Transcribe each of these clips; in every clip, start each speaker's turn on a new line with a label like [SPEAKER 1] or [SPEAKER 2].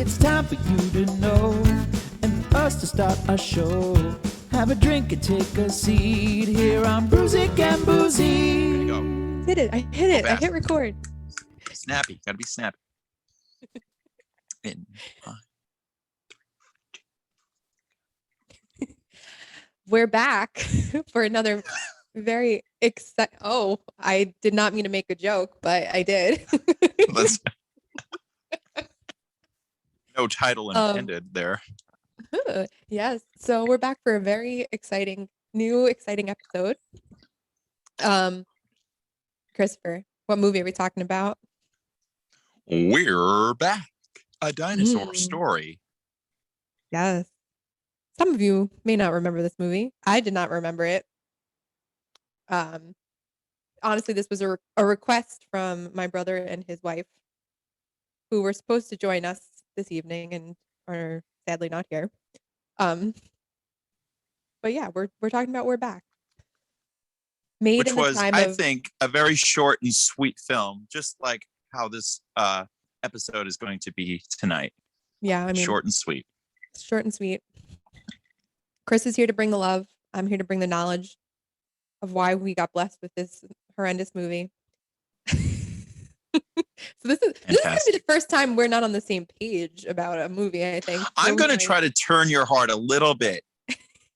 [SPEAKER 1] It's time for you to know and for us to start our show. Have a drink and take a seat here on Brewsic and Boozies.
[SPEAKER 2] Go.
[SPEAKER 3] Hit it. I hit it. I hit record.
[SPEAKER 2] Snappy. Gotta be snappy. In 5, 3, 2.
[SPEAKER 3] We're back for another very exciting. Oh, I did not mean to make a joke, but I did.
[SPEAKER 2] Let's. No title intended there.
[SPEAKER 3] Yes. So we're back for a very exciting episode. Christopher, what movie are we talking about?
[SPEAKER 2] We're back. A dinosaur story.
[SPEAKER 3] Yes. Some of you may not remember this movie. I did not remember it. Honestly, this was a request from my brother and his wife, who were supposed to join us this evening and are sadly not here. But yeah, we're talking about We're Back. Made
[SPEAKER 2] Which
[SPEAKER 3] in the
[SPEAKER 2] was,
[SPEAKER 3] time
[SPEAKER 2] I
[SPEAKER 3] of,
[SPEAKER 2] think, a very short and sweet film, just like how this episode is going to be tonight.
[SPEAKER 3] Yeah, I mean,
[SPEAKER 2] short and sweet.
[SPEAKER 3] Short and sweet. Chris is here to bring the love. I'm here to bring the knowledge of why we got blessed with this horrendous movie. So this is going to be the first time we're not on the same page about a movie, I think.
[SPEAKER 2] I'm going to try to turn your heart a little bit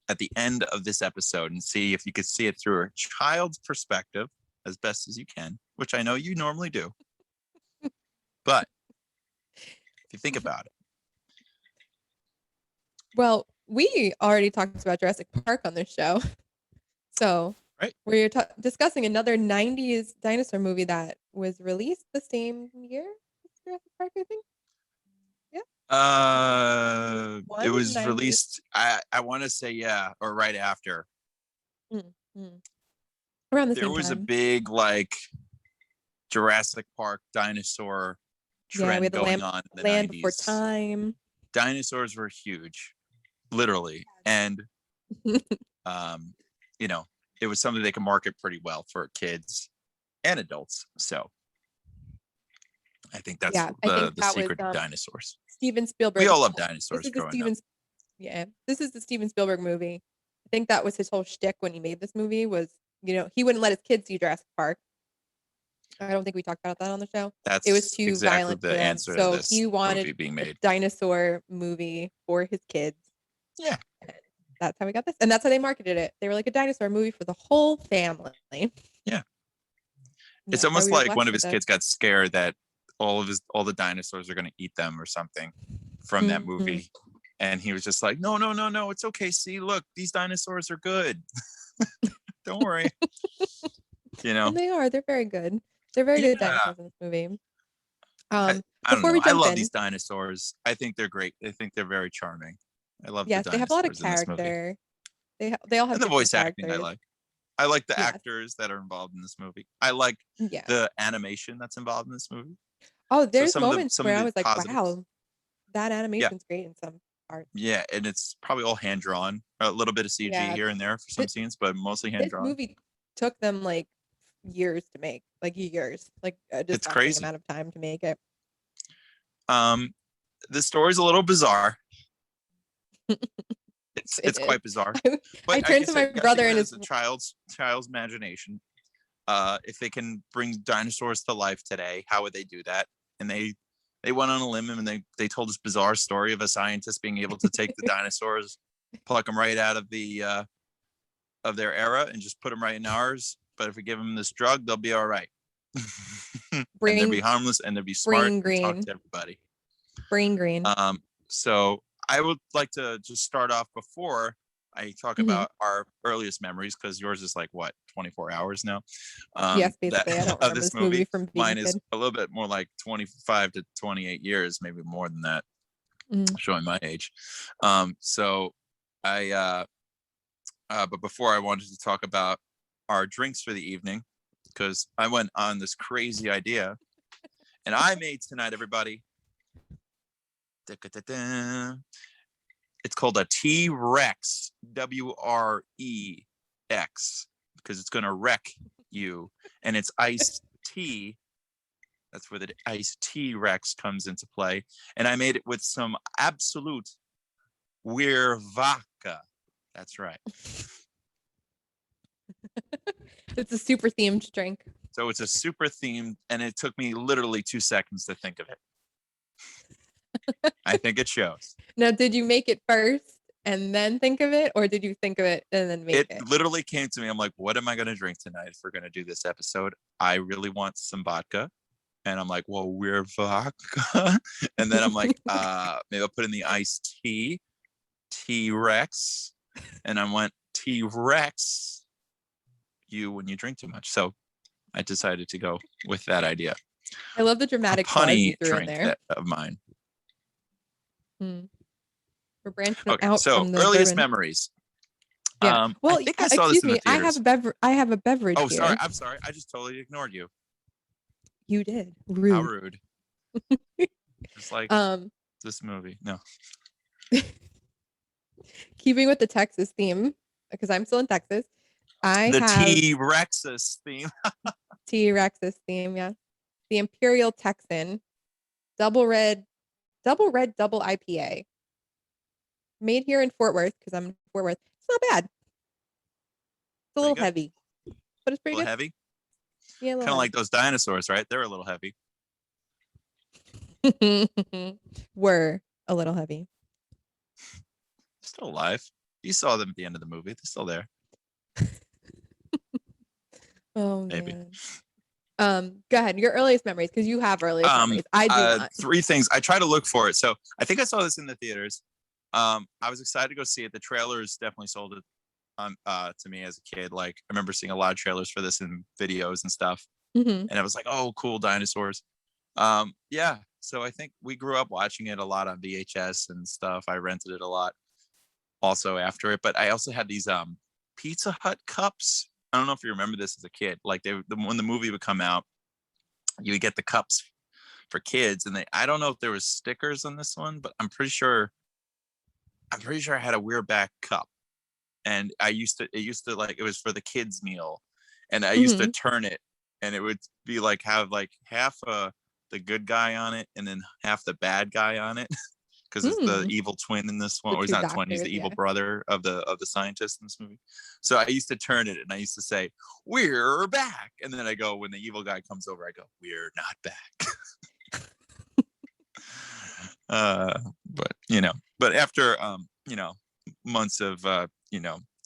[SPEAKER 2] at the end of this episode and see if you could see it through a child's perspective as best as you can, which I know you normally do. But if you think about it.
[SPEAKER 3] Well, we already talked about Jurassic Park on this show. So
[SPEAKER 2] right.
[SPEAKER 3] We're discussing another 90s dinosaur movie that was released the same year as Jurassic Park, I think. Yeah.
[SPEAKER 2] It was released, I want to say, or right after.
[SPEAKER 3] Mm-hmm. Around the same time.
[SPEAKER 2] There was a big, like, Jurassic Park dinosaur trend going on in the
[SPEAKER 3] Land
[SPEAKER 2] 90s.
[SPEAKER 3] Before Time.
[SPEAKER 2] Dinosaurs were huge, literally. And, you know, it was something they could market pretty well for kids and adults. So I think that's the secret of dinosaurs.
[SPEAKER 3] Steven Spielberg.
[SPEAKER 2] We all love dinosaurs growing up.
[SPEAKER 3] Yeah, this is the Steven Spielberg movie. I think that was his whole shtick when he made this movie was, you know, he wouldn't let his kids see Jurassic Park. I don't think we talked about that on the show.
[SPEAKER 2] It
[SPEAKER 3] was too
[SPEAKER 2] exactly
[SPEAKER 3] violent
[SPEAKER 2] the
[SPEAKER 3] for them.
[SPEAKER 2] answer
[SPEAKER 3] So
[SPEAKER 2] to this
[SPEAKER 3] he wanted
[SPEAKER 2] movie being made.
[SPEAKER 3] a dinosaur movie for his kids.
[SPEAKER 2] Yeah.
[SPEAKER 3] And that's how we got this. And that's how they marketed it. They were like a dinosaur movie for the whole family.
[SPEAKER 2] Yeah. It's almost like one of his kids got scared that all the dinosaurs are going to eat them or something from that movie. And he was just like, no, it's okay. See, look, these dinosaurs are good. Don't worry. You know,
[SPEAKER 3] and they are. They're very good. They're very good dinosaurs in this movie.
[SPEAKER 2] I love these dinosaurs. I think they're great. I think they're very charming. I love the dinosaurs.
[SPEAKER 3] They have a lot of character. They all have
[SPEAKER 2] the voice
[SPEAKER 3] characters.
[SPEAKER 2] acting. I like the actors that are involved in this movie. I like the animation that's involved in this movie.
[SPEAKER 3] Oh, there's moments where I was like, wow, that animation's great in some parts.
[SPEAKER 2] Yeah, and it's probably all hand drawn. A little bit of CG here and there for some scenes, but mostly hand drawn.
[SPEAKER 3] This movie took them like years to make,
[SPEAKER 2] it's crazy
[SPEAKER 3] amount of time to make it.
[SPEAKER 2] The story's a little bizarre. It's quite bizarre. But
[SPEAKER 3] I turned to my brother and
[SPEAKER 2] it's a child's imagination. If they can bring dinosaurs to life today, how would they do that? And they went on a limb and they told this bizarre story of a scientist being able to take the dinosaurs, pluck them right out of of their era and just put them right in ours. But if we give them this drug, they'll be all right. And they'll be harmless and they'll be smart and talk to everybody.
[SPEAKER 3] Brain green.
[SPEAKER 2] So I would like to just start off before I talk about our earliest memories, because yours is like what, 24 hours now?
[SPEAKER 3] Yes, basically. I don't remember this movie from being
[SPEAKER 2] mine is a little bit more like 25 to 28 years, maybe more than that, showing my age. So I but before I wanted to talk about our drinks for the evening, because I went on this crazy idea and I made tonight, everybody. It's called a T-Rex, W-R-E-X, because it's going to wreck you. And it's iced tea That's where the iced T-Rex comes into play. And I made it with some absolute weird vodka. That's right.
[SPEAKER 3] It's a super themed drink.
[SPEAKER 2] So it's a super themed, and it took me literally 2 seconds to think of it. I think it shows.
[SPEAKER 3] Now, did you make it first and then think of it, or did you think of it and then make it?
[SPEAKER 2] It literally came to me. I'm like, what am I going to drink tonight if we're going to do this episode? I really want some vodka. And I'm like, well, we're vodka. And then I'm like, maybe I'll put in the iced tea, T-Rex. And I went, T-Rex, you when you drink too much. So I decided to go with that idea.
[SPEAKER 3] I love the dramatic
[SPEAKER 2] punny
[SPEAKER 3] pause you threw in
[SPEAKER 2] drink
[SPEAKER 3] there.
[SPEAKER 2] of mine.
[SPEAKER 3] We're branching
[SPEAKER 2] Okay,
[SPEAKER 3] out
[SPEAKER 2] so
[SPEAKER 3] from the
[SPEAKER 2] earliest
[SPEAKER 3] bourbon.
[SPEAKER 2] memories.
[SPEAKER 3] Yeah. Well,
[SPEAKER 2] I think I saw this
[SPEAKER 3] excuse
[SPEAKER 2] in the
[SPEAKER 3] me. I
[SPEAKER 2] theaters.
[SPEAKER 3] have a beverage.
[SPEAKER 2] Oh,
[SPEAKER 3] here.
[SPEAKER 2] sorry. I'm sorry. I just totally ignored you.
[SPEAKER 3] You did. Rude.
[SPEAKER 2] How rude. Just like this movie. No.
[SPEAKER 3] Keeping with the Texas theme, because I'm still in Texas.
[SPEAKER 2] The
[SPEAKER 3] have
[SPEAKER 2] T-Rex's theme.
[SPEAKER 3] T-Rex's theme, yeah. The Imperial Texan, double red, double IPA. Made here in Fort Worth, because I'm in Fort Worth. It's not bad. It's a little heavy, but it's pretty good.
[SPEAKER 2] Heavy?
[SPEAKER 3] Yeah,
[SPEAKER 2] Kind of like those dinosaurs, right? They're a little heavy.
[SPEAKER 3] Were a little heavy.
[SPEAKER 2] Still alive. You saw them at the end of the movie. They're still there.
[SPEAKER 3] Oh,
[SPEAKER 2] maybe.
[SPEAKER 3] Man. Go ahead. Your earliest memories, because you have earliest memories. I do not.
[SPEAKER 2] 3 things. I try to look for it. So I think I saw this in the theaters. I was excited to go see it. The trailers definitely sold it to me as a kid. Like, I remember seeing a lot of trailers for this in videos and stuff.
[SPEAKER 3] Mm-hmm.
[SPEAKER 2] And I was like, oh, cool, dinosaurs. Yeah. So I think we grew up watching it a lot on VHS and stuff. I rented it a lot also after it. But I also had these Pizza Hut cups. I don't know if you remember this as a kid. Like, when the movie would come out, you would get the cups for kids. And I don't know if there was stickers on this one, but I'm pretty sure I had a weird back cup. And it used to like, it was for the kids meal. And I used to turn it, and it would be like, have like half the good guy on it and then half the bad guy on it. Because it's the evil twin in this one. Or he's not twin, he's the evil brother of the scientist in this movie. So I used to turn it, and I used to say, we're back. And then I go, when the evil guy comes over, I go, we're not back. But after months of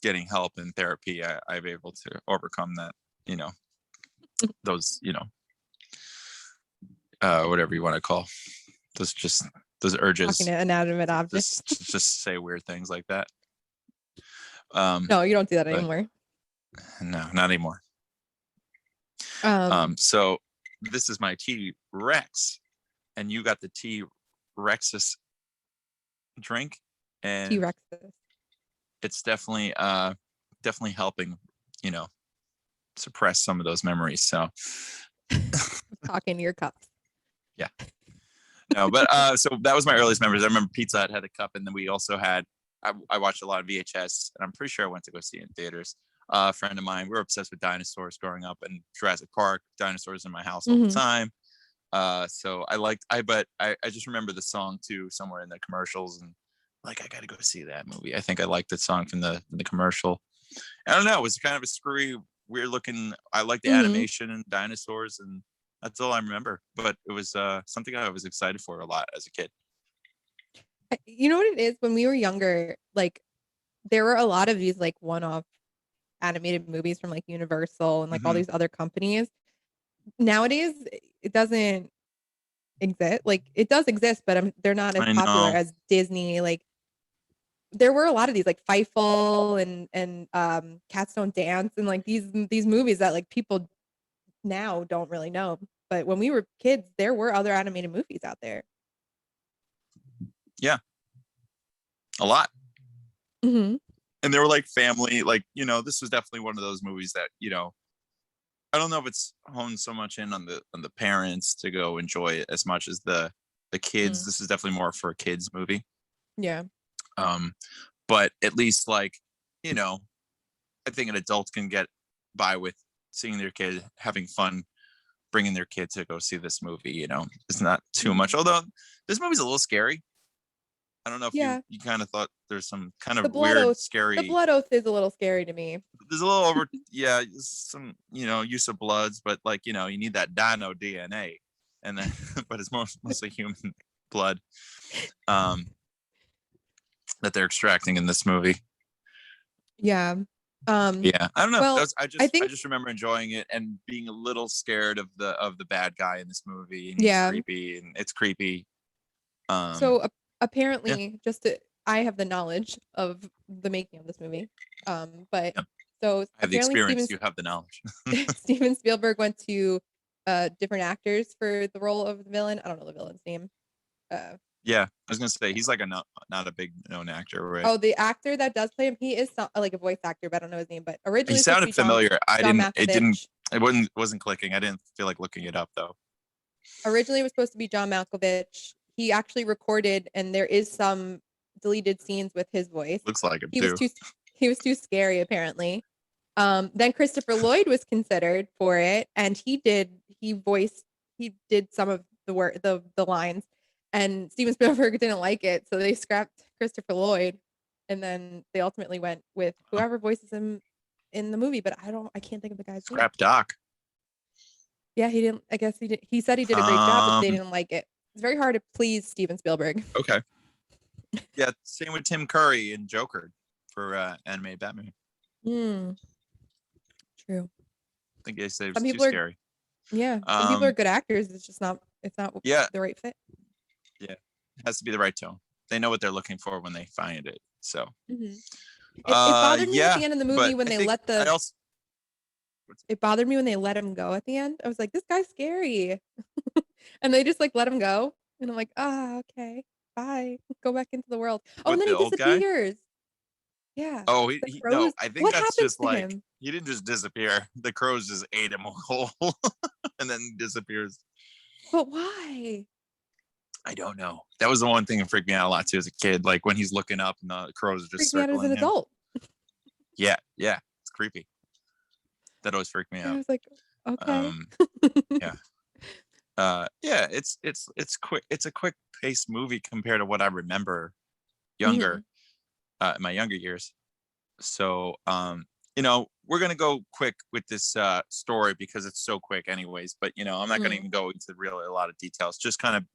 [SPEAKER 2] getting help and therapy, I'm able to overcome that, those, whatever you want to call those urges.
[SPEAKER 3] Talking to inanimate objects.
[SPEAKER 2] Just say weird things like that.
[SPEAKER 3] No, you don't do that anymore.
[SPEAKER 2] No, not anymore. So this is my T-Rex, and you got the T-Rexus drink, and
[SPEAKER 3] T-Rexus.
[SPEAKER 2] It's definitely helping, suppress some of those memories. So
[SPEAKER 3] talking to your cups.
[SPEAKER 2] Yeah. No, but so that was my earliest memories. I remember Pizza Hut had a cup, and then we also had, I watched a lot of VHS, and I'm pretty sure I went to go see it in theaters. A friend of mine, we were obsessed with dinosaurs growing up, and Jurassic Park, dinosaurs in my house all the time. So I just remember the song too, somewhere in the commercials, and like, I got to go see that movie. I think I liked the song from the commercial. I don't know. It was kind of a screwy, weird looking. I like the animation and dinosaurs, and that's all I remember. But it was something I was excited for a lot as a kid.
[SPEAKER 3] You know what it is? When we were younger, like, there were a lot of these like one-off animated movies from like Universal and like all these other companies. Nowadays, it doesn't exist. Like, it does exist, but they're not as popular as Disney. Like, there were a lot of these like Fightful and Cats Don't Dance, and like these movies that like people now don't really know. But when we were kids, there were other animated movies out there.
[SPEAKER 2] Yeah, a lot. And they were like family, like, this was definitely one of those movies that, I don't know if it's honed so much in on the parents to go enjoy it as much as the kids. This is definitely more for a kids movie.
[SPEAKER 3] Yeah.
[SPEAKER 2] But at least, like, I think an adult can get by with seeing their kid having fun bringing their kid to go see this movie, you know, it's not too much. Although this movie's a little scary. I don't know if you kind of thought there's some kind of weird, scary.
[SPEAKER 3] The blood oath is a little scary to me.
[SPEAKER 2] There's a little some, you know, use of bloods, but like, you know, you need that dino DNA, and then, but it's mostly human blood, that they're extracting in this movie.
[SPEAKER 3] Yeah.
[SPEAKER 2] Yeah, I don't know.
[SPEAKER 3] Well,
[SPEAKER 2] I just remember enjoying it and being a little scared of the bad guy in this movie. And he's creepy, and it's creepy.
[SPEAKER 3] So apparently, I have the knowledge of the making of this movie. But so
[SPEAKER 2] I have the experience. You have the knowledge.
[SPEAKER 3] Steven Spielberg went to different actors for the role of the villain. I don't know the villain's name.
[SPEAKER 2] Yeah, I was gonna say he's like not a big known actor, right?
[SPEAKER 3] Oh, the actor that does play him, he is like a voice actor, but I don't know his name. But originally
[SPEAKER 2] he sounded familiar. It wasn't clicking. I didn't feel like looking it up though.
[SPEAKER 3] Originally, it was supposed to be John Malkovich. He actually recorded, and there is some deleted scenes with his voice.
[SPEAKER 2] Looks like him
[SPEAKER 3] too. He was too scary, apparently. Then Christopher Lloyd was considered for it, and he did some of the lines. And Steven Spielberg didn't like it, so they scrapped Christopher Lloyd, and then they ultimately went with whoever voices him in the movie. But I can't think of the guy's name.
[SPEAKER 2] Scrap Doc.
[SPEAKER 3] Yeah, he didn't. I guess he did. He said he did a great job, but they didn't like it. It's very hard to please Steven Spielberg.
[SPEAKER 2] Okay. Yeah, same with Tim Curry and Joker for animated Batman.
[SPEAKER 3] True.
[SPEAKER 2] I think they say it's too scary.
[SPEAKER 3] Yeah, some people are good actors. It's just not. It's not the right fit.
[SPEAKER 2] Yeah, it has to be the right tone. They know what they're looking for when they find it. So
[SPEAKER 3] it bothered me at the end of the movie when they let it bothered me when they let him go at the end. I was like, this guy's scary. And they just like let him go. And I'm like, okay, bye. Go back into the world. Oh, and then he disappears. Yeah.
[SPEAKER 2] Oh, no, I think that's just like him? He didn't just disappear. The crows just ate him whole and then disappears.
[SPEAKER 3] But why?
[SPEAKER 2] I don't know. That was the one thing that freaked me out a lot too as a kid. Like when he's looking up and the crows are just circling
[SPEAKER 3] me out as an adult.
[SPEAKER 2] Yeah, it's creepy. That always freaked me out.
[SPEAKER 3] I was like, okay.
[SPEAKER 2] It's quick. It's a quick paced movie compared to what I remember in my younger years. So you know, we're gonna go quick with this story because it's so quick anyways. But you know, I'm not gonna even go into really a lot of details. Just kind of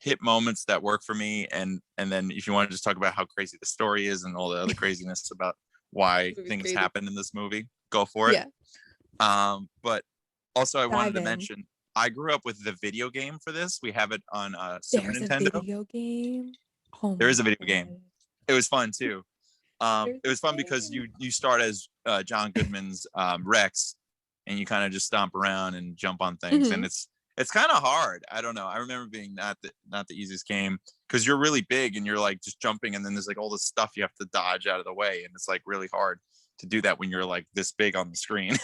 [SPEAKER 2] hit moments that work for me, and then if you want to just talk about how crazy the story is and all the other craziness about why things happen in this movie, go for it. But also I wanted to mention I grew up with the video game for this. We have it on Super Nintendo.
[SPEAKER 3] A video game.
[SPEAKER 2] There is a video game. It was fun too. It was fun because you start as John Goodman's Rex, and you kind of just stomp around and jump on things, and it's kind of hard. I don't know. I remember being not the easiest game because you're really big and you're like just jumping, and then there's like all this stuff you have to dodge out of the way, and it's like really hard to do that when you're like this big on the screen.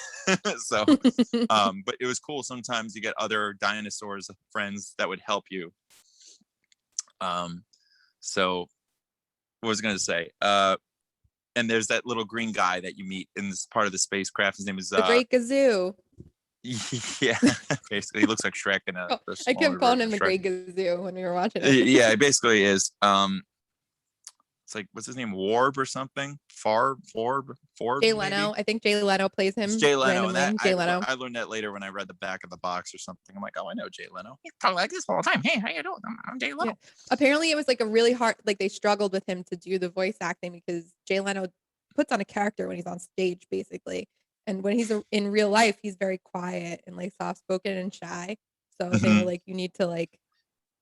[SPEAKER 2] So, but it was cool. Sometimes you get other dinosaurs friends that would help you. So what was I going to say? And there's that little green guy that you meet in this part of the spacecraft. His name is
[SPEAKER 3] the Great Gazoo.
[SPEAKER 2] Yeah, basically he looks like Shrek in a
[SPEAKER 3] I kept calling him the Great Gazoo when we were watching it.
[SPEAKER 2] Yeah, it basically is. It's like, what's his name? Warb or something? Forb?
[SPEAKER 3] Jay Leno. Maybe? I think Jay Leno plays him.
[SPEAKER 2] It's Jay Leno.
[SPEAKER 3] Jay Leno.
[SPEAKER 2] I learned that later when I read the back of the box or something. I'm like, oh, I know Jay Leno. He's probably like this all the time. Hey, how you doing? I'm Jay Leno.
[SPEAKER 3] Yeah. Apparently it was like a really hard, like they struggled with him to do the voice acting because Jay Leno puts on a character when he's on stage, basically. And when he's in real life, he's very quiet and like soft spoken and shy. So they were like, you need to like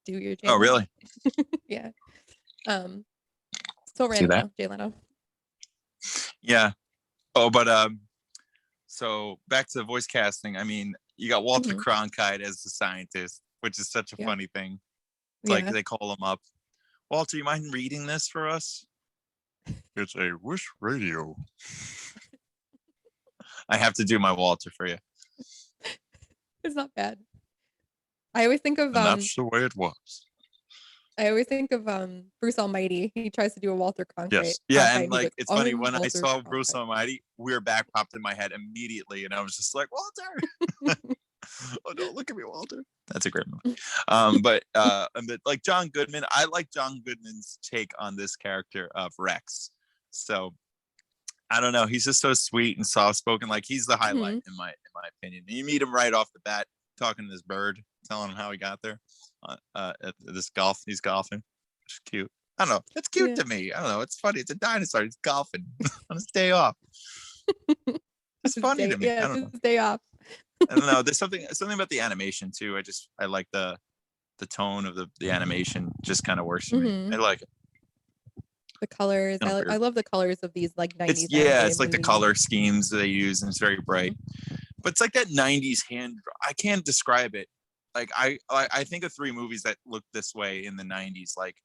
[SPEAKER 3] do your Jay
[SPEAKER 2] Leno.
[SPEAKER 3] Oh,
[SPEAKER 2] really?
[SPEAKER 3] Yeah. So random, Jay Leno.
[SPEAKER 2] Yeah. Oh, but so back to the voice casting. I mean, you got Walter Cronkite as the scientist, which is such a funny thing. It's like they call him up. Walter, you mind reading this for us? It's a Wish Radio. I have to do my Walter for you.
[SPEAKER 3] It's not bad. I always think of
[SPEAKER 2] and that's the way it was.
[SPEAKER 3] I always think of Bruce Almighty. He tries to do a Walter Cronkite.
[SPEAKER 2] Yes. Yeah, and like it's funny when I saw Bruce Almighty, We're Back popped in my head immediately, and I was just like, Walter. Oh, don't look at me, Walter. That's a great movie. But like John Goodman, I like John Goodman's take on this character of Rex. So I don't know. He's just so sweet and soft spoken. Like he's the highlight in my opinion. And you meet him right off the bat, talking to this bird, telling him how he got there. At this he's golfing. It's cute. I don't know. It's cute to me. I don't know. It's funny. It's a dinosaur. He's golfing on his day off. It's funny to me.
[SPEAKER 3] Yeah,
[SPEAKER 2] I don't know.
[SPEAKER 3] his day off.
[SPEAKER 2] I don't know. There's something about the animation too. I like the tone of the animation. Just kind of works for me. I like it.
[SPEAKER 3] The colors. I love the colors of these like 90s.
[SPEAKER 2] It's like the color schemes they use, and it's very bright. But it's like that 90s hand. I can't describe it. Like I think of 3 movies that look this way in the 90s. Like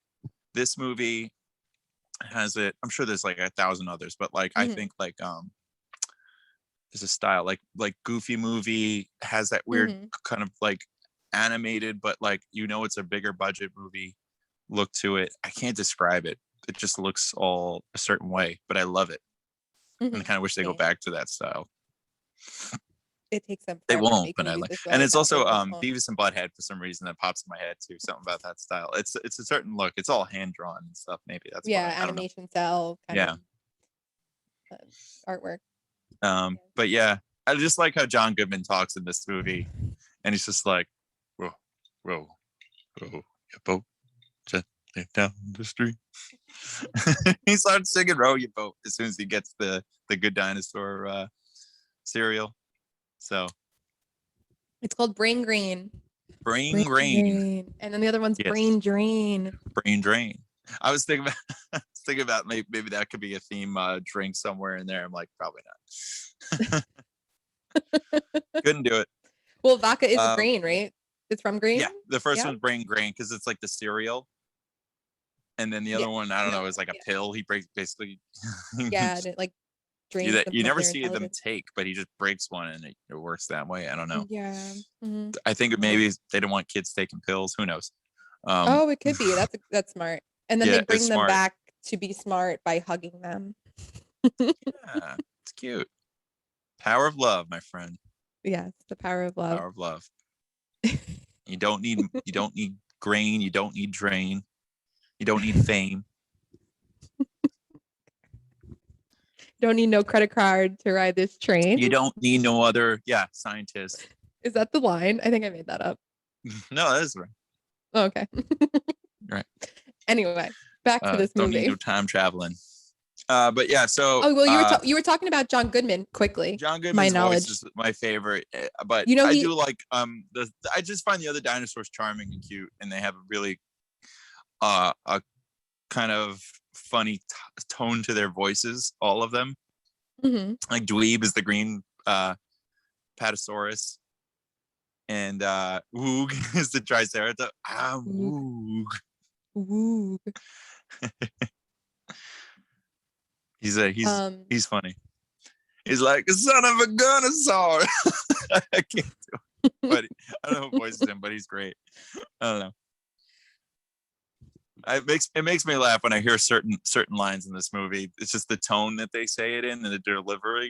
[SPEAKER 2] this movie has it. I'm sure there's like 1,000 others, but like I think like there's a style like Goofy movie has that weird kind of like animated, but like it's a bigger budget movie look to it. I can't describe it. It just looks all a certain way, but I love it. And I kind of wish they go back to that style.
[SPEAKER 3] It takes them.
[SPEAKER 2] They won't, but I like. And it's also Beavis and Butthead for some reason that pops in my head too. Something about that style. It's a certain look. It's all hand drawn and stuff. Maybe that's
[SPEAKER 3] animation cell. Kind of, artwork.
[SPEAKER 2] But yeah, I just like how John Goodman talks in this movie, and he's just like, row, your boat gently down the street. He starts singing "Row Your Boat" as soon as he gets the Good Dinosaur cereal. So
[SPEAKER 3] it's called Brain Green.
[SPEAKER 2] Brain Drain.
[SPEAKER 3] And then the other one's Brain Drain.
[SPEAKER 2] Brain Drain. I was thinking about maybe that could be a theme drink somewhere in there. I'm like, probably not. Couldn't do it.
[SPEAKER 3] Well, vodka is grain, right? It's from grain?
[SPEAKER 2] Yeah, the first one's Brain Grain because it's like the cereal. And then the other one, I don't know, is like a pill. He breaks basically.
[SPEAKER 3] Yeah, and it like drains.
[SPEAKER 2] You never see them take, but he just breaks one and it works that way. I don't know.
[SPEAKER 3] Yeah.
[SPEAKER 2] I think maybe they don't want kids taking pills. Who knows?
[SPEAKER 3] It could be. That's smart. And then they bring them back to be smart by hugging them.
[SPEAKER 2] Yeah, it's cute. Power of love, my friend.
[SPEAKER 3] Yes, the power of love.
[SPEAKER 2] Power of love. You don't need grain. You don't need drain. You don't need fame.
[SPEAKER 3] Don't need no credit card to ride this train.
[SPEAKER 2] You don't need no other scientist.
[SPEAKER 3] Is that the line? I think I made that up.
[SPEAKER 2] No, that is right.
[SPEAKER 3] Oh, okay.
[SPEAKER 2] Right.
[SPEAKER 3] Anyway, back to this
[SPEAKER 2] don't
[SPEAKER 3] movie.
[SPEAKER 2] Need no time traveling. But yeah, so
[SPEAKER 3] you were talking about John Goodman quickly.
[SPEAKER 2] John Goodman's voice is my favorite, but I do like I just find the other dinosaurs charming and cute, and they have a really a kind of funny tone to their voices, all of them. Like Dweeb is the green Patasaurus, and Woog is the Triceratops. Woog.
[SPEAKER 3] Woog.
[SPEAKER 2] He's funny. He's like a son of a dinosaur. I can't do it, but I don't know who voices him, but he's great. I don't know. It makes me laugh when I hear certain lines in this movie. It's just the tone that they say it in and the delivery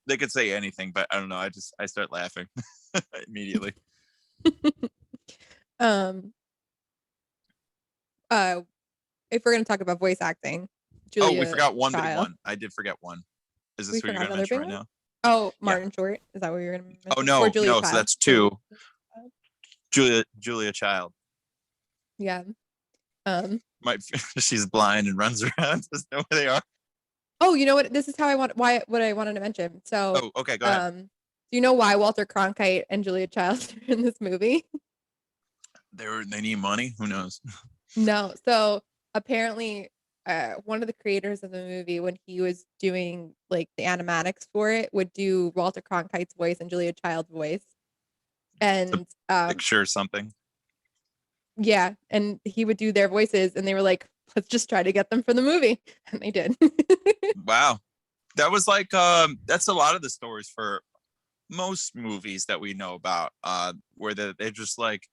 [SPEAKER 2] they could say anything, but I don't know. I start laughing immediately.
[SPEAKER 3] If we're gonna talk about voice acting, Julia
[SPEAKER 2] we forgot one
[SPEAKER 3] Child.
[SPEAKER 2] big one. I did forget one. Is this what you're gonna mention right now?
[SPEAKER 3] Oh, Martin Short. Is that what you're gonna mention?
[SPEAKER 2] Oh no, so that's 2. Julia Child.
[SPEAKER 3] Yeah.
[SPEAKER 2] She's blind and runs around, doesn't know where they are.
[SPEAKER 3] Oh, you know what? This is how what I wanted to mention. So
[SPEAKER 2] okay, go ahead.
[SPEAKER 3] Do you know why Walter Cronkite and Julia Child are in this movie?
[SPEAKER 2] They need money. Who knows?
[SPEAKER 3] No. So apparently one of the creators of the movie, when he was doing like the animatics for it, would do Walter Cronkite's voice and Julia Child's voice. And
[SPEAKER 2] picture something.
[SPEAKER 3] Yeah, and he would do their voices, and they were like, "Let's just try to get them for the movie," and they did.
[SPEAKER 2] Wow, that was like that's a lot of the stories for most movies that we know about, where they're just like,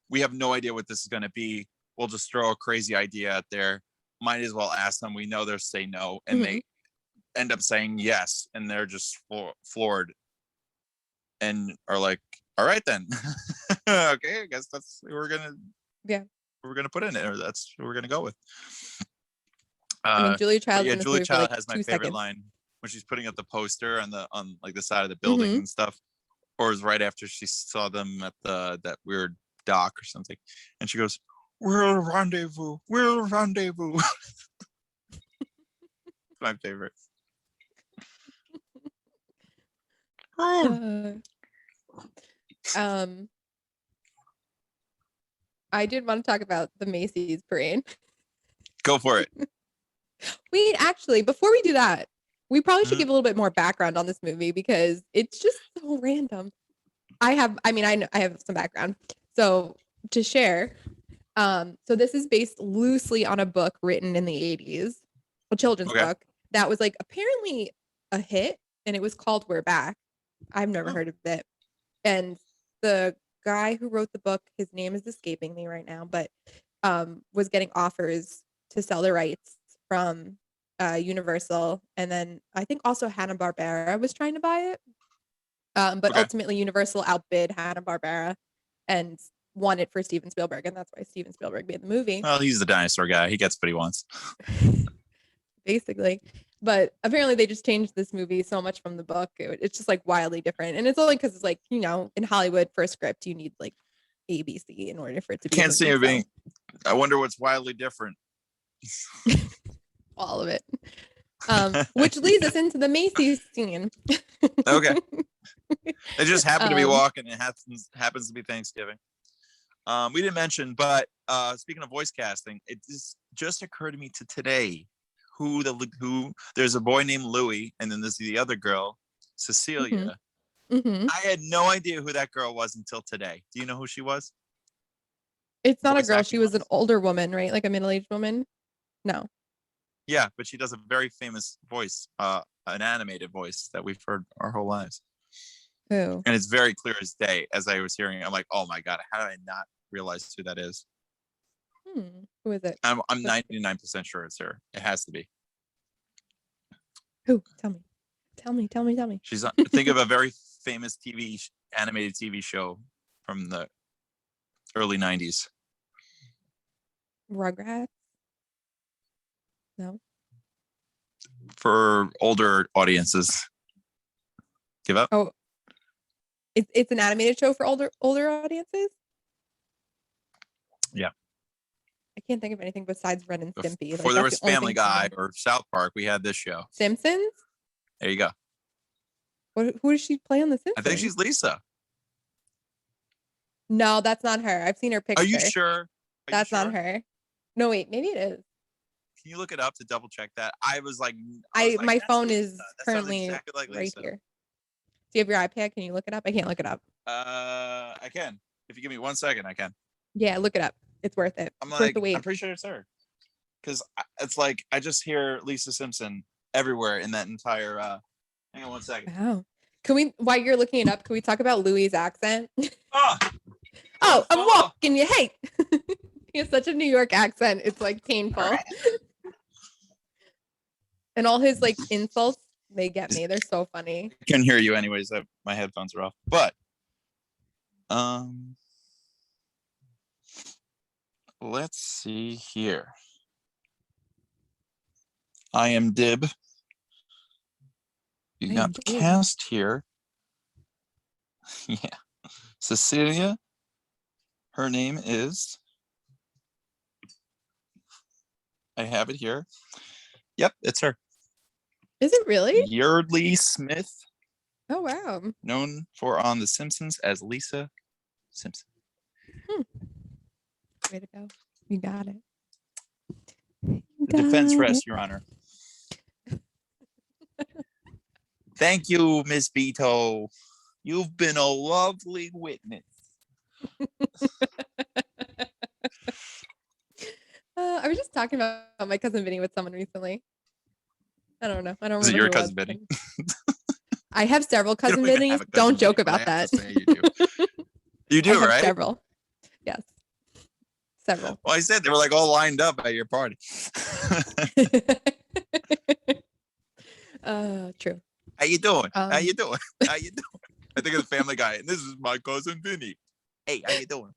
[SPEAKER 2] we have no idea what this is going to be. We'll just throw a crazy idea out there. Might as well ask them. We know they'll say no, and they end up saying yes, and they're just floored. and are like, all right then. Okay, I guess that's what we're gonna put in it, or that's what we're gonna go with.
[SPEAKER 3] I mean, Julia Child's in this
[SPEAKER 2] Julia
[SPEAKER 3] movie
[SPEAKER 2] Child
[SPEAKER 3] for like
[SPEAKER 2] has my
[SPEAKER 3] 2
[SPEAKER 2] favorite
[SPEAKER 3] seconds.
[SPEAKER 2] line when she's putting up the poster on like the side of the building
[SPEAKER 3] Mhm.
[SPEAKER 2] and stuff, or is right after she saw them at that weird dock or something, and she goes, "We'll rendezvous. We'll rendezvous." My favorite.
[SPEAKER 3] I did want to talk about the Macy's parade.
[SPEAKER 2] Go for it.
[SPEAKER 3] Wait, actually, before we do that, we probably should
[SPEAKER 2] Mhm.
[SPEAKER 3] give a little bit more background on this movie because it's just so random. I have some background. So to share, so this is based loosely on a book written in the 80s, a children's
[SPEAKER 2] Okay.
[SPEAKER 3] book that was like apparently a hit, and it was called We're Back. I've never heard of it. And the guy who wrote the book, his name is escaping me right now, but was getting offers to sell the rights from Universal, and then I think also Hanna-Barbera was trying to buy it. But
[SPEAKER 2] Okay.
[SPEAKER 3] ultimately Universal outbid Hanna-Barbera and won it for Steven Spielberg, and that's why Steven Spielberg made the movie.
[SPEAKER 2] Well, he's the dinosaur guy. He gets what he wants.
[SPEAKER 3] Basically. But apparently they just changed this movie so much from the book. It's just like wildly different. And it's only because it's like, you know, in Hollywood for a script, you need like ABC in order for it to be.
[SPEAKER 2] Can't see it being. I wonder what's wildly different.
[SPEAKER 3] All of it. Which leads us into the Macy's scene.
[SPEAKER 2] Okay. They just happen to be walking. It happens to be Thanksgiving. We didn't mention, but speaking of voice casting, it just occurred to me today who there's a boy named Louis, and then there's the other girl, Cecilia.
[SPEAKER 3] Mm-hmm.
[SPEAKER 2] I had no idea who that girl was until today. Do you know who she was?
[SPEAKER 3] It's not a girl. She was an older woman, right? Like a middle-aged woman? No.
[SPEAKER 2] Yeah, but she does a very famous voice, an animated voice that we've heard our whole lives.
[SPEAKER 3] Who?
[SPEAKER 2] And it's very clear as day. As I was hearing it, I'm like, oh my God, how did I not realize who that is?
[SPEAKER 3] Who is it?
[SPEAKER 2] I'm 99% sure it's her. It has to be.
[SPEAKER 3] Who? Tell me.
[SPEAKER 2] She's think of a very famous animated TV show from the early 90s.
[SPEAKER 3] Rugrats? No.
[SPEAKER 2] For older audiences. Give up?
[SPEAKER 3] Oh. It's an animated show for older audiences?
[SPEAKER 2] Yeah.
[SPEAKER 3] I can't think of anything besides Ren and Stimpy.
[SPEAKER 2] Before there was Family Guy or South Park, we had this show.
[SPEAKER 3] Simpsons?
[SPEAKER 2] There you go.
[SPEAKER 3] Who does she play on The Simpsons?
[SPEAKER 2] I think she's Lisa.
[SPEAKER 3] No, that's not her. I've seen her picture.
[SPEAKER 2] Are you sure?
[SPEAKER 3] That's not her. No, wait, maybe it is.
[SPEAKER 2] Can you look it up to double check that? I was like,
[SPEAKER 3] my phone is currently
[SPEAKER 2] exactly like
[SPEAKER 3] right
[SPEAKER 2] Lisa.
[SPEAKER 3] here. Do you have your iPad? Can you look it up? I can't look it up.
[SPEAKER 2] I can. If you give me 1 second, I can.
[SPEAKER 3] Yeah, look it up. It's worth it.
[SPEAKER 2] I'm
[SPEAKER 3] worth
[SPEAKER 2] like,
[SPEAKER 3] the wait.
[SPEAKER 2] I'm pretty sure it's her. Because it's like, I just hear Lisa Simpson everywhere in that entire, hang on 1 second.
[SPEAKER 3] Wow. Can we, while you're looking it up, can we talk about Louis' accent?
[SPEAKER 2] Oh,
[SPEAKER 3] I'm walking you hate. He has such a New York accent. It's like painful. And all his like insults, they get me. They're so funny.
[SPEAKER 2] I can hear you anyways. My headphones are off. But let's see here. IMDb. You got the cast here. Yeah. Cecilia. Her name is. I have it here. Yep, it's her.
[SPEAKER 3] Is it really?
[SPEAKER 2] Yeardley Smith.
[SPEAKER 3] Oh, wow.
[SPEAKER 2] Known for on The Simpsons as Lisa Simpson.
[SPEAKER 3] Way to go. You got it.
[SPEAKER 2] Defense rests, Your Honor. Thank you, Miss Beto. You've been a lovely witness.
[SPEAKER 3] I was just talking about my cousin Vinny with someone recently. I don't know. I don't remember.
[SPEAKER 2] Is it your cousin Vinny?
[SPEAKER 3] I have several cousin Vinnies. Don't joke about that.
[SPEAKER 2] You do, right?
[SPEAKER 3] Several. Yes. Several.
[SPEAKER 2] Well, I said they were like all lined up at your party.
[SPEAKER 3] True.
[SPEAKER 2] How you doing?
[SPEAKER 3] How you doing?
[SPEAKER 2] I think of the Family Guy, and this is my cousin Vinny. Hey, how you doing?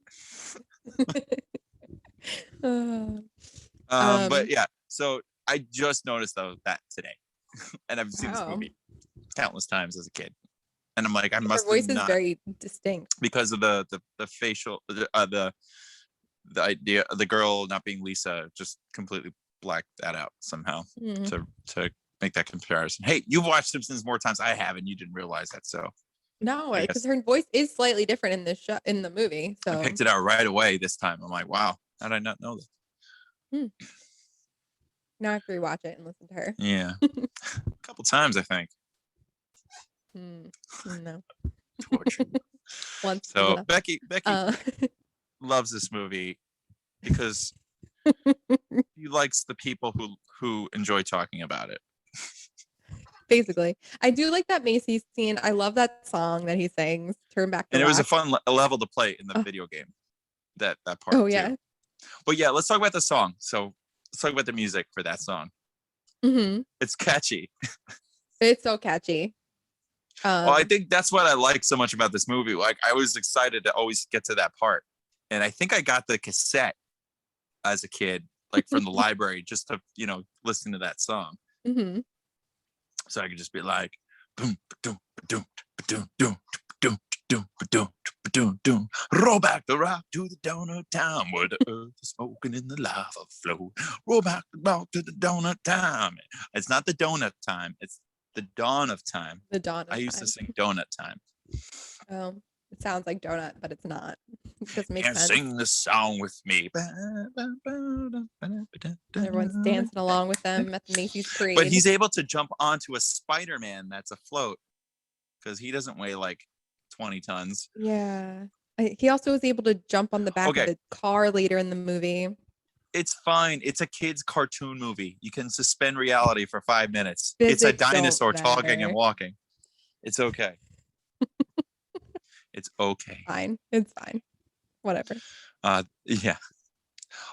[SPEAKER 2] But yeah, so I just noticed that today, and I've seen this movie countless times as a kid, and I'm like, I must
[SPEAKER 3] Her voice
[SPEAKER 2] have
[SPEAKER 3] is
[SPEAKER 2] not,
[SPEAKER 3] very distinct
[SPEAKER 2] because of the facial, the idea of the girl not being Lisa, just completely blacked that out somehow to make that comparison. Hey, you've watched Simpsons more times I have, and you didn't realize that, so.
[SPEAKER 3] No, because her voice is slightly different in this show, in the movie. So
[SPEAKER 2] I picked it out right away this time. I'm like, wow, how did I not know that?
[SPEAKER 3] Now I have to rewatch it and listen to her.
[SPEAKER 2] Yeah, a couple times I think.
[SPEAKER 3] No.
[SPEAKER 2] Torture.
[SPEAKER 3] Once.
[SPEAKER 2] So Becky loves this movie because he likes the people who enjoy talking about it.
[SPEAKER 3] Basically, I do like that Macy's scene. I love that song that he sings. Turn back the
[SPEAKER 2] And it was a
[SPEAKER 3] rock.
[SPEAKER 2] fun level to play in the video game. That part.
[SPEAKER 3] Oh yeah.
[SPEAKER 2] Too. But yeah, let's talk about the song. So let's talk about the music for that song. It's catchy.
[SPEAKER 3] It's so catchy.
[SPEAKER 2] Well, I think that's what I like so much about this movie. Like, I was excited to always get to that part, and I think I got the cassette as a kid, like from the library, just to listen to that song. So I could just be like, boom, ba-doom, ba-doom, ba-doom, doom, ba-doom, ba-doom, ba-doom, ba-doom, doom. Roll back the rock to the donut town where the earth is smoking and the lava flow. Roll back the rock to the donut time. It's not the donut time. It's the dawn of time.
[SPEAKER 3] The dawn of
[SPEAKER 2] I used to sing donut time.
[SPEAKER 3] Oh, it sounds like donut, but it's not. It doesn't make
[SPEAKER 2] And
[SPEAKER 3] sense.
[SPEAKER 2] sing the song with me.
[SPEAKER 3] Everyone's dancing along with them at the Macy's parade.
[SPEAKER 2] But he's able to jump onto a Spider-Man that's afloat because he doesn't weigh like 20 tons.
[SPEAKER 3] Yeah. He also was able to jump on the back of the car later in the movie.
[SPEAKER 2] It's fine. It's a kid's cartoon movie. You can suspend reality for 5 minutes.
[SPEAKER 3] Physics
[SPEAKER 2] it's a dinosaur
[SPEAKER 3] don't
[SPEAKER 2] talking
[SPEAKER 3] matter.
[SPEAKER 2] and walking. It's okay. It's okay.
[SPEAKER 3] Fine. It's fine. Whatever.
[SPEAKER 2] Yeah.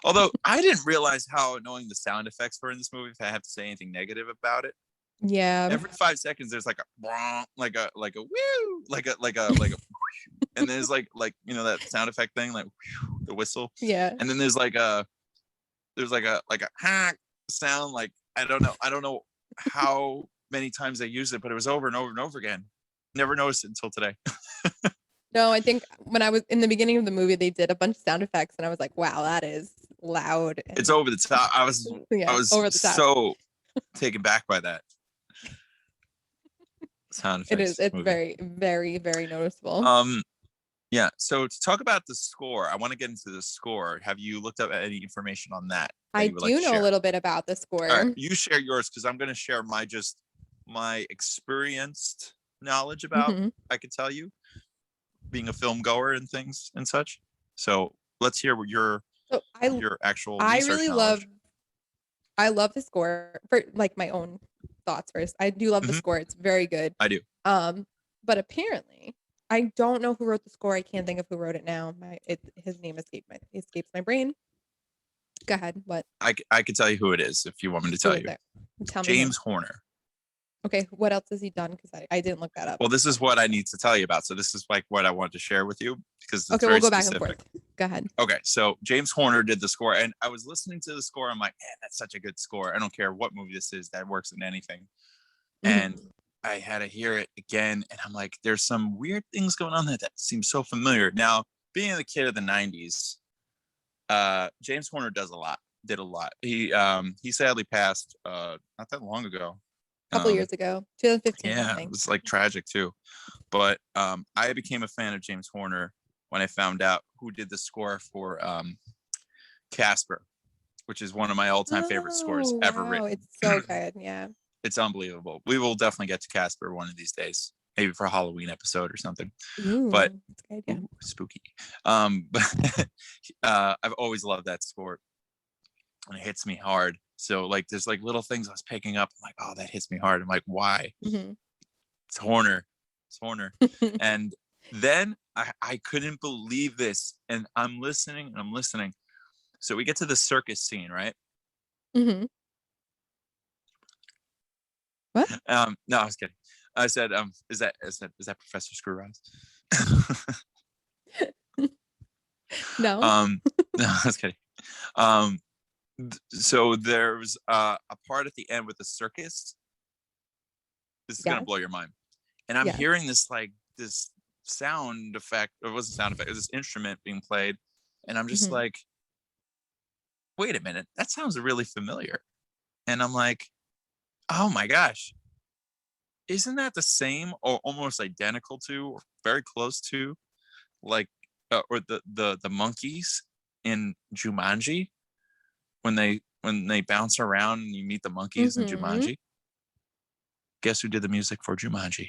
[SPEAKER 2] Although I didn't realize how annoying the sound effects were in this movie, if I have to say anything negative about it.
[SPEAKER 3] Yeah.
[SPEAKER 2] Every 5 seconds there's like a woo, like a and there's like that sound effect thing, like the whistle.
[SPEAKER 3] Yeah.
[SPEAKER 2] And then there's like a hack sound, like I don't know how many times they used it, but it was over and over and over again. Never noticed it until today.
[SPEAKER 3] No, I think when I was in the beginning of the movie, they did a bunch of sound effects, and I was like, "Wow, that is loud."
[SPEAKER 2] It's over the top. I was
[SPEAKER 3] over the top.
[SPEAKER 2] So taken back by that sound effects.
[SPEAKER 3] It is. It's
[SPEAKER 2] movie.
[SPEAKER 3] very, very, very noticeable.
[SPEAKER 2] Yeah. So to talk about the score, I want to get into the score. Have you looked up any information on that?
[SPEAKER 3] I do know a little bit about the score.
[SPEAKER 2] All right, you share yours because I'm going to share my experienced knowledge about. I could tell you, being a film goer and things and such. So let's hear what your actual.
[SPEAKER 3] I really
[SPEAKER 2] knowledge.
[SPEAKER 3] I love the score for like my own thoughts first. I do love the score. It's very good.
[SPEAKER 2] I do.
[SPEAKER 3] But apparently, I don't know who wrote the score. I can't think of who wrote it now. His name escapes my brain. Go ahead. What?
[SPEAKER 2] I could tell you who it is if you want me to tell you.
[SPEAKER 3] Tell me.
[SPEAKER 2] James Horner.
[SPEAKER 3] Okay. What else has he done? Because I didn't look that up.
[SPEAKER 2] Well, this is what I need to tell you about. So this is like what I wanted to share with you because it's
[SPEAKER 3] we'll go
[SPEAKER 2] specific.
[SPEAKER 3] back and forth. Go ahead.
[SPEAKER 2] Okay, so James Horner did the score, and I was listening to the score. I'm like, man, that's such a good score. I don't care what movie this is, that works in anything. And I had to hear it again, and I'm like, there's some weird things going on there that seem so familiar. Now, being a kid of the '90s, James Horner did a lot. He sadly passed not that long ago.
[SPEAKER 3] A couple years ago, 2015.
[SPEAKER 2] Yeah,
[SPEAKER 3] I think.
[SPEAKER 2] it was like tragic too. But I became a fan of James Horner when I found out who did the score for Casper, which is one of my all-time favorite scores ever written.
[SPEAKER 3] It's so good. Yeah.
[SPEAKER 2] It's unbelievable. We will definitely get to Casper one of these days, maybe for a Halloween episode or something. But
[SPEAKER 3] that's good,
[SPEAKER 2] ooh, spooky. But I've always loved that score, and it hits me hard. So like, there's like little things I was picking up. I'm like, oh, that hits me hard. I'm like, why? It's Horner. It's Horner. And then I couldn't believe this, and I'm listening. So we get to the circus scene, right?
[SPEAKER 3] What?
[SPEAKER 2] No, I was kidding. I said, is that Professor Screwrise?
[SPEAKER 3] No.
[SPEAKER 2] No, I was kidding. So there's a part at the end with the circus. This is gonna blow your mind. And I'm hearing this this sound effect. It wasn't a sound effect. It was this instrument being played, and I'm just like, wait a minute, that sounds really familiar. And I'm like, oh my gosh, isn't that the same or almost identical to, or very close to, like, or the monkeys in Jumanji when they bounce around and you meet the monkeys in Jumanji? Guess who did the music for Jumanji?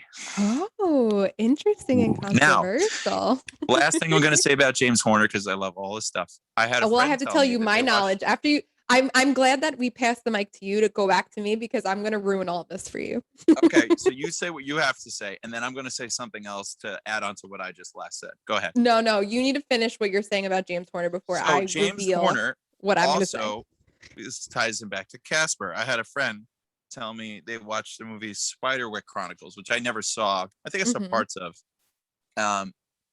[SPEAKER 3] Oh, interesting and controversial.
[SPEAKER 2] Now, last thing I'm going to say about James Horner, because I love all his stuff. I had a
[SPEAKER 3] I have to tell you my knowledge after you. I'm glad that we passed the mic to you to go back to me, because I'm going to ruin all of this for you.
[SPEAKER 2] Okay, so you say what you have to say, and then I'm going to say something else to add on to what I just last said. Go ahead.
[SPEAKER 3] No, you need to finish what you're saying about James Horner before I reveal Horner what I'm going to say.
[SPEAKER 2] Also, this ties him back to Casper. I had a friend tell me they watched the movie Spiderweb Chronicles, which I never saw. I think I saw parts of.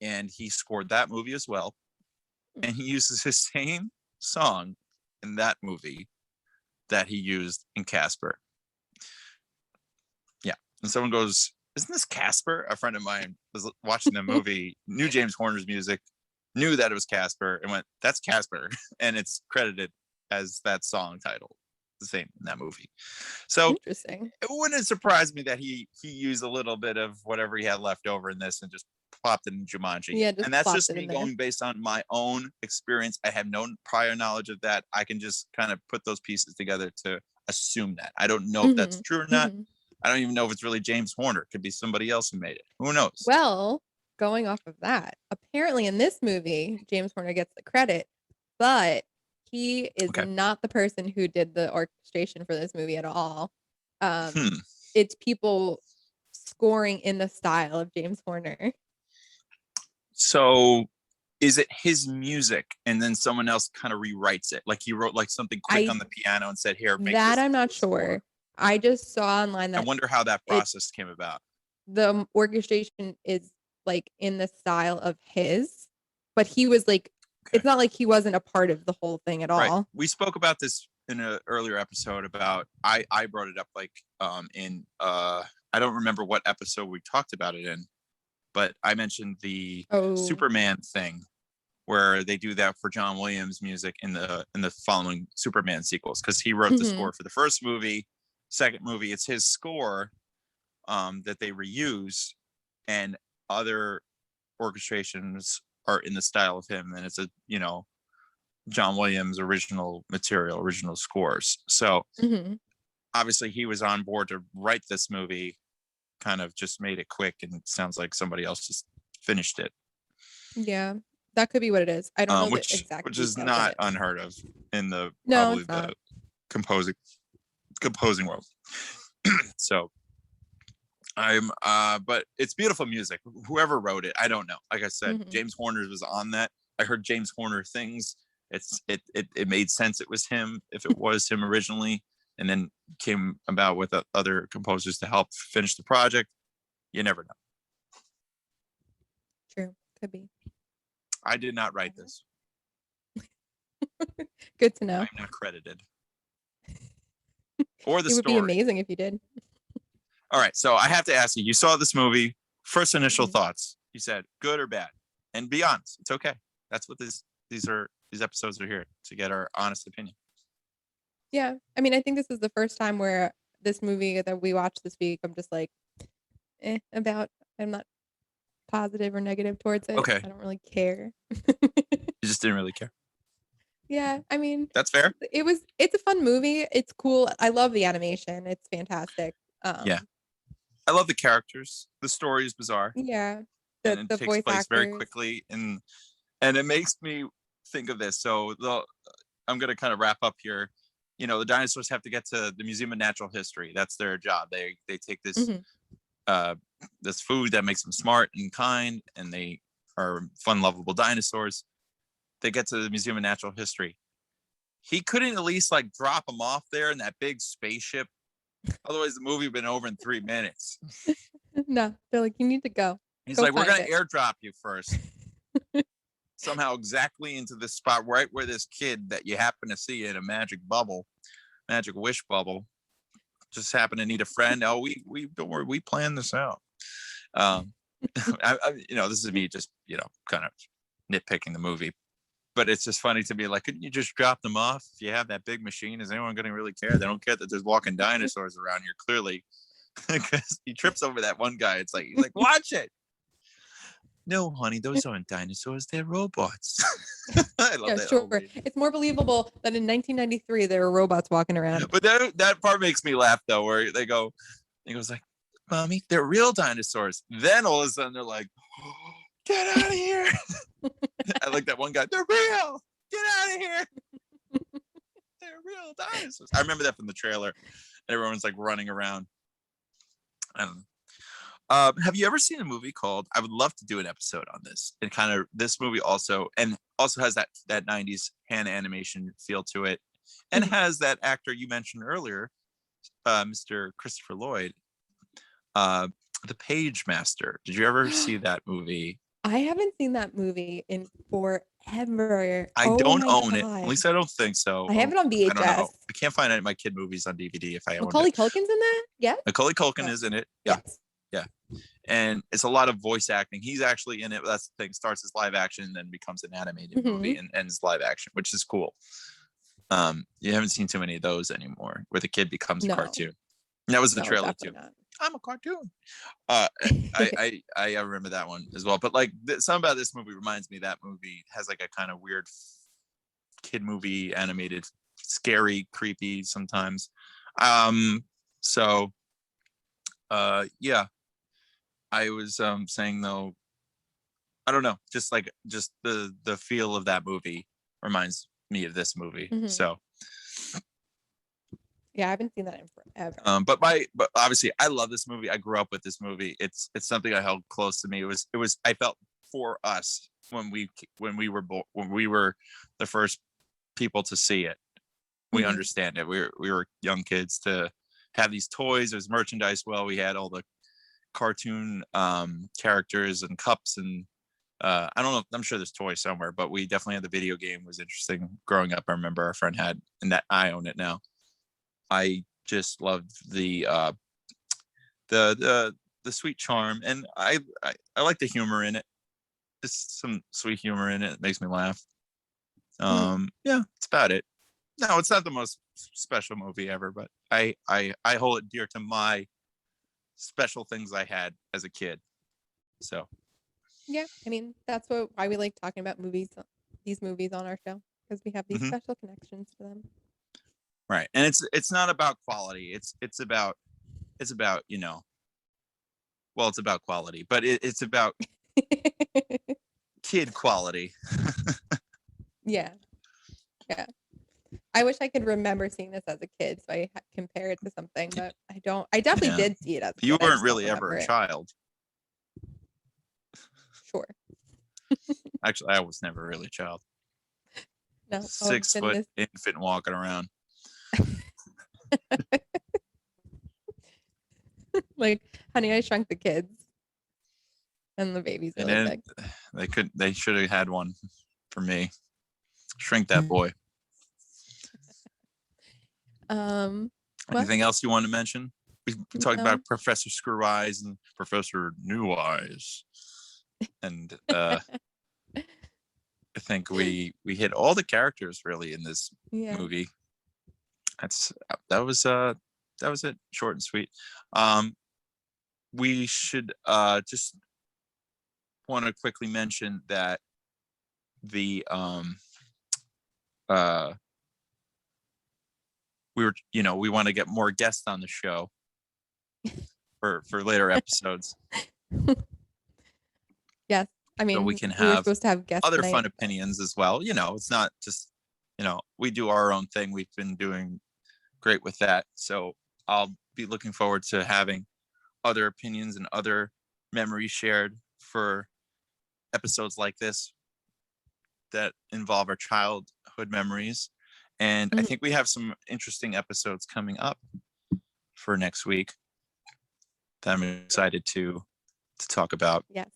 [SPEAKER 2] And he scored that movie as well. And he uses his same song in that movie that he used in Casper. Yeah. And someone goes, isn't this Casper? A friend of mine was watching the movie, knew James Horner's music, knew that it was Casper, and went, that's Casper. And it's credited as that song title. The same in that movie. So
[SPEAKER 3] interesting.
[SPEAKER 2] It wouldn't surprise me that he used a little bit of whatever he had left over in this and just plopped it in Jumanji.
[SPEAKER 3] Yeah,
[SPEAKER 2] and that's just me going based on my own experience. I have no prior knowledge of that. I can just kind of put those pieces together to assume that. I don't know if that's true or not. I don't even know if it's really James Horner. It could be somebody else who made it. Who knows?
[SPEAKER 3] Well, going off of that, apparently in this movie, James Horner gets the credit, but he is not the person who did the orchestration for this movie at all. It's people scoring in the style of James Horner.
[SPEAKER 2] So is it his music and then someone else kind of rewrites it? Like he wrote like something quick on the piano and said, here, make
[SPEAKER 3] that
[SPEAKER 2] this
[SPEAKER 3] I'm not sure. I just saw online that
[SPEAKER 2] I wonder how that process came about.
[SPEAKER 3] The orchestration is like in the style of his, but he was like, it's not like he wasn't a part of the whole thing at all.
[SPEAKER 2] Right. We spoke about this in an earlier episode about, I brought it up like in I don't remember what episode we talked about it in, but I mentioned the Superman thing where they do that for John Williams music in the following Superman sequels, because he wrote the score for the first movie, second movie. It's his score that they reuse, and other orchestrations are in the style of him, and it's a John Williams original material, original scores. So obviously he was on board to write this movie, kind of just made it quick, and it sounds like somebody else just finished it.
[SPEAKER 3] Yeah, that could be what it is. I don't know
[SPEAKER 2] which is not unheard of in the composing world. So I'm but it's beautiful music. Whoever wrote it, I don't know. Like I said, James Horner was on that. I heard James Horner things. It made sense it was him if it was him originally, and then came about with other composers to help finish the project. You never know.
[SPEAKER 3] True, could be.
[SPEAKER 2] I did not write this.
[SPEAKER 3] Good to know.
[SPEAKER 2] I'm not credited. Or the story.
[SPEAKER 3] It would be amazing if you did.
[SPEAKER 2] All right, so I have to ask you. You saw this movie. First initial thoughts. You said good or bad, and be honest. It's okay. That's what these episodes are here to get our honest opinion.
[SPEAKER 3] Yeah, I mean, I think this is the first time where this movie that we watched this week, I'm just like, about. I'm not positive or negative towards it.
[SPEAKER 2] Okay.
[SPEAKER 3] I don't really care.
[SPEAKER 2] You just didn't really care.
[SPEAKER 3] Yeah, I mean,
[SPEAKER 2] that's fair.
[SPEAKER 3] It's a fun movie. It's cool. I love the animation. It's fantastic.
[SPEAKER 2] Yeah, I love the characters. The story is bizarre.
[SPEAKER 3] Yeah,
[SPEAKER 2] and it
[SPEAKER 3] the
[SPEAKER 2] takes
[SPEAKER 3] voice
[SPEAKER 2] place
[SPEAKER 3] actors.
[SPEAKER 2] very quickly, and it makes me think of this. So I'm going to kind of wrap up here. The dinosaurs have to get to the Museum of Natural History. That's their job. They take this this food that makes them smart and kind, and they are fun, lovable dinosaurs. They get to the Museum of Natural History. He couldn't at least like drop them off there in that big spaceship. Otherwise, the movie would have been over in 3 minutes.
[SPEAKER 3] No, they're like, you need to go.
[SPEAKER 2] He's
[SPEAKER 3] Go
[SPEAKER 2] like, we're
[SPEAKER 3] find
[SPEAKER 2] gonna airdrop you first. Somehow exactly into this spot right where this kid that you happen to see in a magic wish bubble, just happen to need a friend. Oh, we don't worry, we planned this out. This is me just, kind of nitpicking the movie, but it's just funny to me. Like, couldn't you just drop them off? If you have that big machine, is anyone going to really care? They don't care that there's walking dinosaurs around here, clearly, because he trips over that one guy. He's like, watch it. No, honey, those aren't dinosaurs. They're robots. I love that.
[SPEAKER 3] Sure. It's more believable that in 1993 there were robots walking around.
[SPEAKER 2] But that part makes me laugh, though, where he goes like, Mommy, they're real dinosaurs. Then all of a sudden they're like, oh, get out of here. I like that one guy. They're real. Get out of here. They're real dinosaurs. I remember that from the trailer. Everyone's like running around. I don't know. Have you ever seen a movie called, I would love to do an episode on this, and kind of this movie also has that 90s hand animation feel to it, and has that actor you mentioned earlier, Mr. Christopher Lloyd, the Pagemaster. Did you ever see that movie?
[SPEAKER 3] I haven't seen that movie in forever.
[SPEAKER 2] I don't own it. At least I don't think so.
[SPEAKER 3] I have it on VHS.
[SPEAKER 2] I don't know. I can't find any of my kid movies on DVD if I own it.
[SPEAKER 3] Macaulay Culkin's in that? Yeah.
[SPEAKER 2] Macaulay Culkin is in it. Yeah.
[SPEAKER 3] Yes.
[SPEAKER 2] Yeah. And it's a lot of voice acting. He's actually in it. That's the thing. Starts as live action, then becomes an animated movie and ends live action, which is cool. You haven't seen too many of those anymore, where the kid becomes a cartoon. And that was the trailer too. Not. I'm a cartoon. I remember that one as well. But like something about this movie reminds me that movie has like a kind of weird kid movie, animated, scary, creepy sometimes. Yeah. I was saying though, I don't know, just the feel of that movie reminds me of this movie. So
[SPEAKER 3] yeah, I haven't seen that in forever.
[SPEAKER 2] But obviously I love this movie. I grew up with this movie. It's something I held close to me. It was I felt for us when we were the first people to see it. We understand it. We were young kids to have these toys. There's merchandise. Well, we had all the cartoon characters and cups, and I don't know, I'm sure there's toys somewhere, but we definitely had the video game. It was interesting growing up. I remember our friend had, and that I own it now. I just loved the sweet charm, and I like the humor in it. There's some sweet humor in it. It makes me laugh. Yeah, that's about it. No, it's not the most special movie ever, but I hold it dear to my special things I had as a kid. So
[SPEAKER 3] yeah, I mean, that's why we like talking about these movies on our show, because we have these special connections to them.
[SPEAKER 2] Right. And it's not about quality. It's about it's about quality, but it's about kid quality.
[SPEAKER 3] Yeah. I wish I could remember seeing this as a kid, so I compare it to something, but I don't. I definitely did see it as a kid.
[SPEAKER 2] You weren't really ever a child.
[SPEAKER 3] Sure.
[SPEAKER 2] Actually, I was never really a child.
[SPEAKER 3] No.
[SPEAKER 2] 6 foot infant walking around.
[SPEAKER 3] Like, Honey, I Shrunk the Kids. And the baby's really big.
[SPEAKER 2] They should have had one for me. Shrink that boy. Anything else you want to mention? We talked about Professor Screw Eyes and Professor New Eyes, and I think we hit all the characters really in this movie. That was it, short and sweet. We should just want to quickly mention that the we want to get more guests on the show for later episodes.
[SPEAKER 3] Yes, I mean,
[SPEAKER 2] so we can have
[SPEAKER 3] supposed to have guests
[SPEAKER 2] other
[SPEAKER 3] tonight.
[SPEAKER 2] Fun opinions as well. It's not just we do our own thing. We've been doing great with that. So I'll be looking forward to having other opinions and other memories shared for episodes like this that involve our childhood memories. And I think we have some interesting episodes coming up for next week that I'm excited to talk about.
[SPEAKER 3] Yes.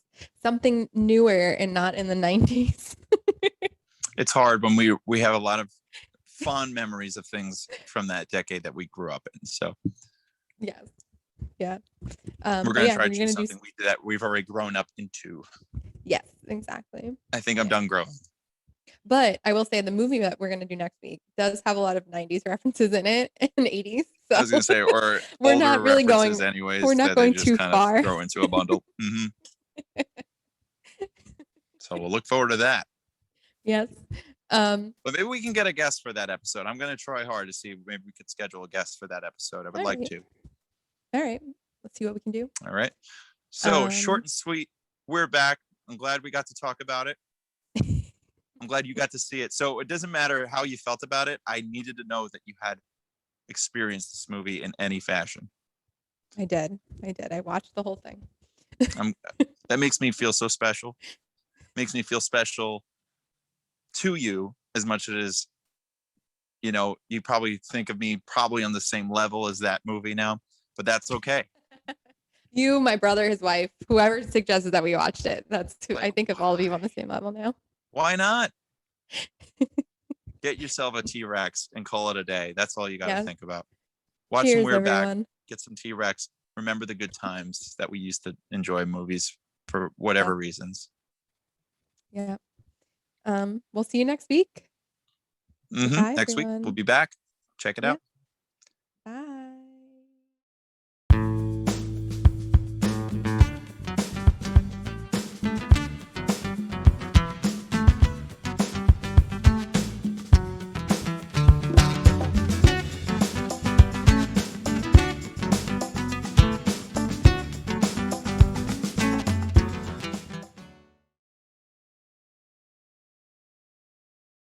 [SPEAKER 3] Something newer and not in the 90s.
[SPEAKER 2] It's hard when we have a lot of fond memories of things from that decade that we grew up in. So
[SPEAKER 3] Yes. Yeah.
[SPEAKER 2] we're going to try to choose something that we've already grown up into.
[SPEAKER 3] Yes, exactly.
[SPEAKER 2] I think I'm done growing.
[SPEAKER 3] But I will say the movie that we're going to do next week does have a lot of 90s references in it and 80s. So
[SPEAKER 2] I was going to say, or
[SPEAKER 3] we're
[SPEAKER 2] older
[SPEAKER 3] not really
[SPEAKER 2] references
[SPEAKER 3] going,
[SPEAKER 2] anyways.
[SPEAKER 3] we're not
[SPEAKER 2] that
[SPEAKER 3] going
[SPEAKER 2] they just
[SPEAKER 3] too
[SPEAKER 2] kind
[SPEAKER 3] far.
[SPEAKER 2] of throw into a bundle. So we'll look forward to that.
[SPEAKER 3] Yes.
[SPEAKER 2] But maybe we can get a guest for that episode. I'm going to try hard to see if maybe we could schedule a guest for that episode. I would like to.
[SPEAKER 3] All right. Let's see what we can do.
[SPEAKER 2] All right. So short and sweet. We're back. I'm glad we got to talk about it. I'm glad you got to see it. So it doesn't matter how you felt about it. I needed to know that you had experienced this movie in any fashion.
[SPEAKER 3] I did. I watched the whole thing.
[SPEAKER 2] That makes me feel so special. Makes me feel special to you as much as, you know, you probably think of me probably on the same level as that movie now, but that's okay.
[SPEAKER 3] You, my brother, his wife, whoever suggested that we watched it. That's who I think of all of you on the same level now.
[SPEAKER 2] Why not? Get yourself a T-Rex and call it a day. That's all you got to think about. Watch
[SPEAKER 3] Cheers,
[SPEAKER 2] some We're
[SPEAKER 3] everyone.
[SPEAKER 2] Back. Get some T-Rex. Remember the good times that we used to enjoy movies for whatever reasons.
[SPEAKER 3] Yeah. We'll see you next week.
[SPEAKER 2] Next week we'll be back. Check it out.